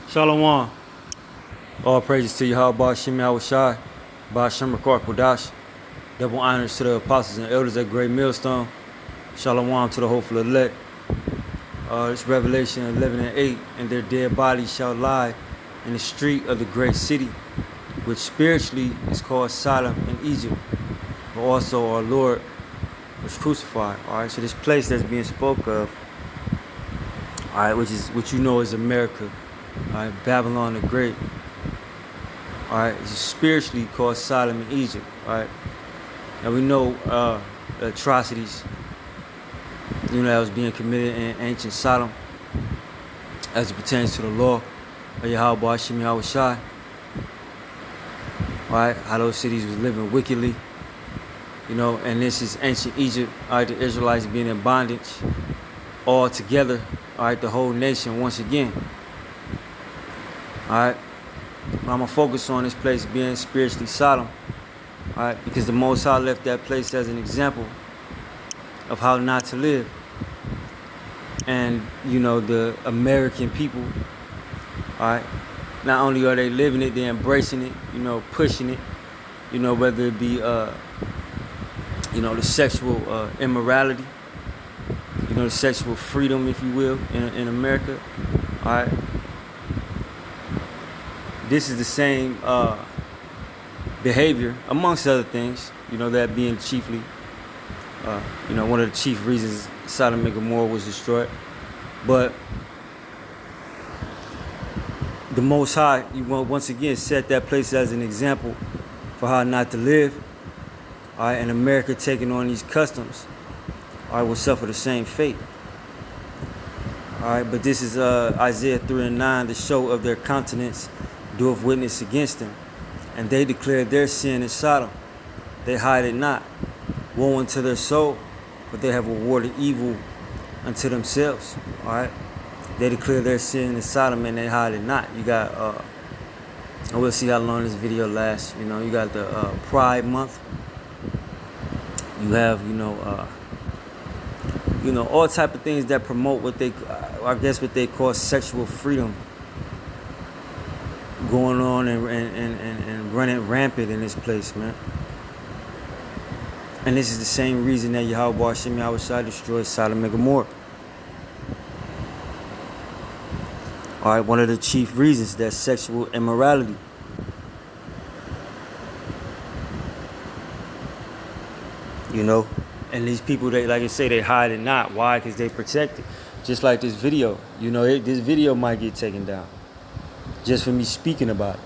Shalom. All praises to Yahweh Shem Yahushai, Ba'ashem Rakar Kodash. Double honors to the apostles and elders at Great Millstone. Shalom to the hopeful elect. It's Revelation 11 and 8. And their dead bodies shall lie in the street of the great city, which spiritually is called Sodom in Egypt. But also our Lord was crucified. Alright, so this place that's being spoke of, alright, which you know is America. Alright, Babylon the Great. Alright, it's spiritually called Sodom in Egypt. Alright. And we know the atrocities, that was being committed in ancient Sodom as it pertains to the law of Yahweh Shem Yahushai. Alright, how those cities was living wickedly. And this is ancient Egypt. Alright, the Israelites being in bondage all together. Alright, the whole nation once again. Alright, I'm gonna focus on this place being spiritually Sodom. Alright, because the Most High left that place as an example of how not to live. And the American people, alright, not only are they living it, they're embracing it, pushing it, whether it be the sexual immorality, the sexual freedom, if you will, in America. Alright. This is the same behavior, amongst other things, that being chiefly, one of the chief reasons Sodom and Gomorrah was destroyed. But the Most High, once again, set that place as an example for how not to live. All right, and America taking on these customs, all right, will suffer the same fate. All right, but this is Isaiah 3 and 9, the show of their countenance doeth witness against them, and they declare their sin in Sodom. They hide it not. Woe unto their soul, but they have rewarded evil unto themselves. All right, they declare their sin in Sodom and they hide it not. You got, and we'll see how long this video lasts. You got the Pride Month. You have, all type of things that promote what they call sexual freedom going on and running rampant in this place, man. And this is the same reason that Yahweh Shem Yahushai destroyed Sodom and Gomorrah. All right, one of the chief reasons, that's sexual immorality. And these people, they, like I say, they hide it not. Why? Because they protect it. Just like this video. This video might get taken down just for me speaking about it.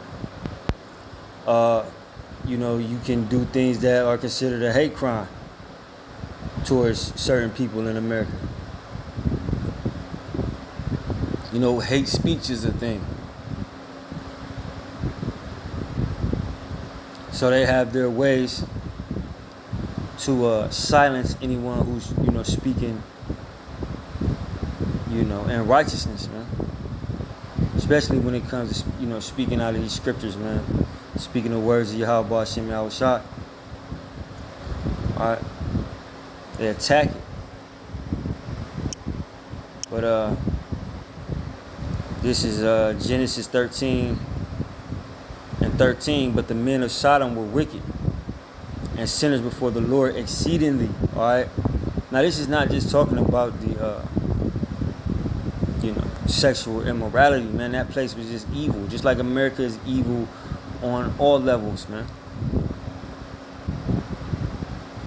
You can do things that are considered a hate crime towards certain people in America. Hate speech is a thing. So they have their ways to silence anyone who's, speaking, in righteousness, man. Especially when it comes to, speaking out of these scriptures, man. Speaking the words of Yahweh Shem Yahushai. Alright. They attack it. But this is Genesis 13 and 13. But the men of Sodom were wicked and sinners before the Lord exceedingly. Alright. Now this is not just talking about the sexual immorality, man. That place was just evil. Just like America is evil on all levels, man.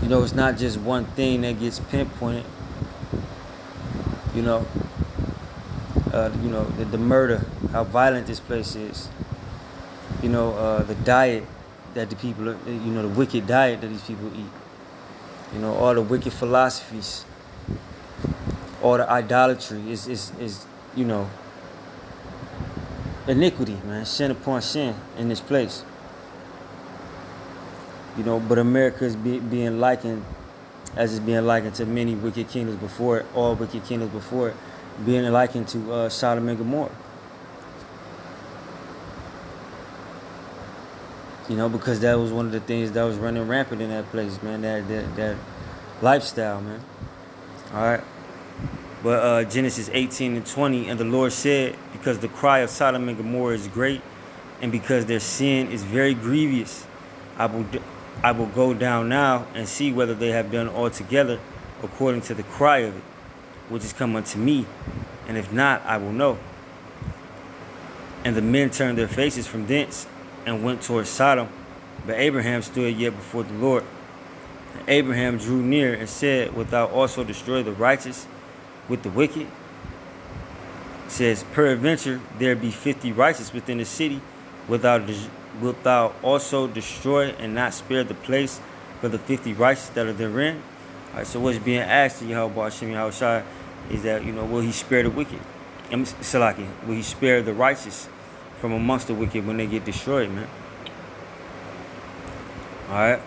It's not just one thing that gets pinpointed. The murder, how violent this place is. The diet that the people, the wicked diet that these people eat. All the wicked philosophies, all the idolatry is iniquity, man, sin upon sin in this place. But America is being likened, as it's being likened to many wicked kingdoms before it, all wicked kingdoms before it, being likened to Sodom and Gomorrah. Because that was one of the things that was running rampant in that place, man, that lifestyle, man. All right. But Genesis 18:20, and the Lord said, because the cry of Sodom and Gomorrah is great, and because their sin is very grievous, I will go down now and see whether they have done altogether according to the cry of it, which is come unto me, and if not, I will know. And the men turned their faces from thence and went towards Sodom, but Abraham stood yet before the Lord. And Abraham drew near and said, wilt thou also destroy the righteous with the wicked? It says, peradventure there be 50 righteous within the city, wilt thou also destroy and not spare the place for the 50 righteous that are therein? All right, so what's being asked to Yahweh Hashem Yahushua is that, will he spare the wicked? Salaki, will he spare the righteous from amongst the wicked when they get destroyed, man? All right.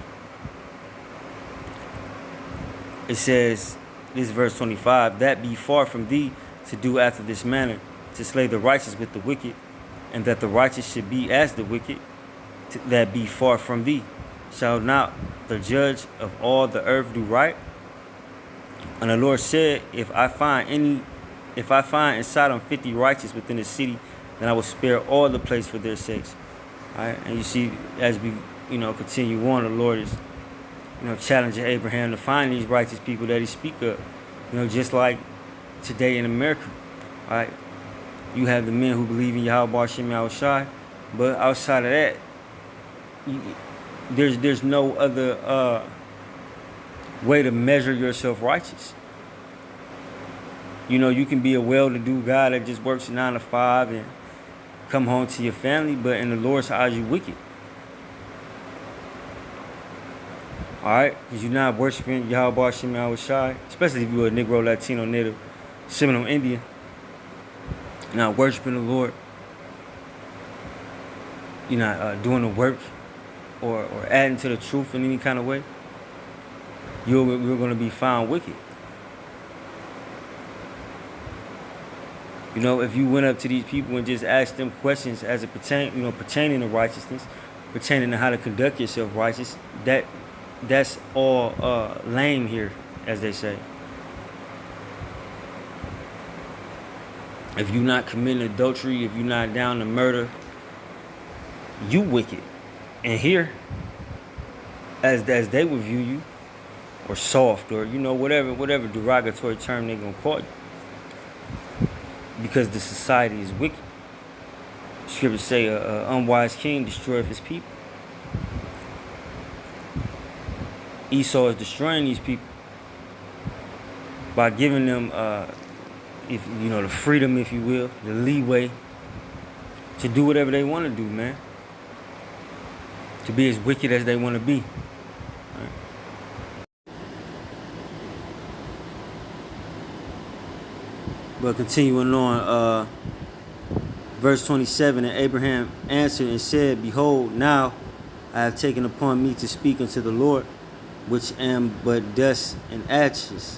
It says, this is verse 25, that be far from thee to do after this manner, to slay the righteous with the wicked, and that the righteous should be as the wicked, that be far from thee. Shall not the judge of all the earth do right? And the Lord said, if I find in Sodom 50 righteous within the city, then I will spare all the place for their sakes. All right, and you see, as we continue on, the Lord is challenging Abraham to find these righteous people that he speak of. Just like today in America. All right, you have the men who believe in Yahweh Hashem Yahushua, but outside of that, there's no other way to measure yourself righteous. You can be a well-to-do guy that just works 9 to 5 and come home to your family, but in the Lord's eyes, you wicked. All right, because you're not worshiping Yahweh Hashem Yahushua, especially if you're a Negro, Latino, Native, Seminole Indian. You're not worshiping the Lord. You're not doing the work or adding to the truth in any kind of way. You're going to be found wicked. If you went up to these people and just asked them questions as it pertaining to righteousness, pertaining to how to conduct yourself righteous, that's all lame here, as they say. If you're not committing adultery, if you're not down to murder, you wicked. And here, as they would view you, or soft, or whatever derogatory term they're gonna call you, because the society is wicked. Scriptures say an unwise king destroyeth his people. Esau is destroying these people by giving them, the freedom, if you will, the leeway to do whatever they want to do, man. To be as wicked as they want to be. But continuing on, verse 27, and Abraham answered and said, behold, now I have taken upon me to speak unto the Lord, which am but dust and ashes.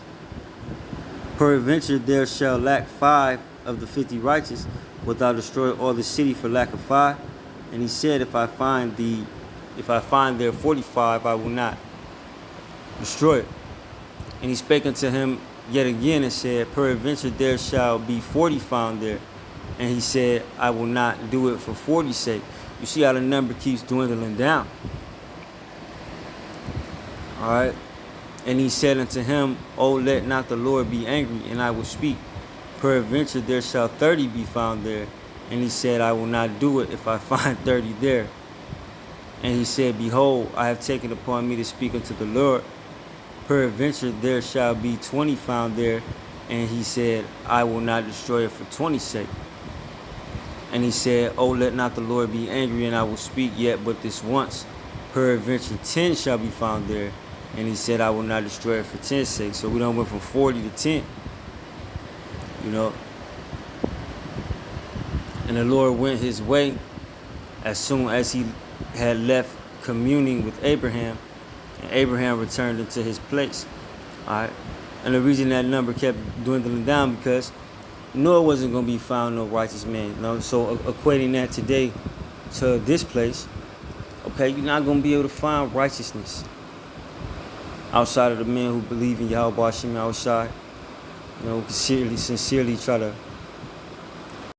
Peradventure there shall lack 5 of the 50 righteous, wilt thou destroy all the city for lack of 5? And he said, if I find there 45, I will not destroy it. And he spake unto him yet again and said, peradventure there shall be 40 found there. And he said, I will not do it for 40's sake. You see how the number keeps dwindling down. All right. And he said unto him, oh, let not the Lord be angry, and I will speak. Peradventure there shall 30 be found there. And he said, I will not do it if I find 30 there. And he said, behold, I have taken upon me to speak unto the Lord. Peradventure there shall be 20 found there. And he said, I will not destroy it for 20's sake. And he said, oh, let not the Lord be angry, and I will speak yet but this once. Peradventure 10 shall be found there. And he said, I will not destroy it for 10's sake. So we done went from 40 to 10. And the Lord went his way as soon as he had left communing with Abraham. And Abraham returned into his place. All right. And the reason that number kept dwindling down, because Noah wasn't going to be found no righteous man. So equating that today to this place, okay, you're not going to be able to find righteousness outside of the men who believe in Yahweh Hashem Yahushua. sincerely try to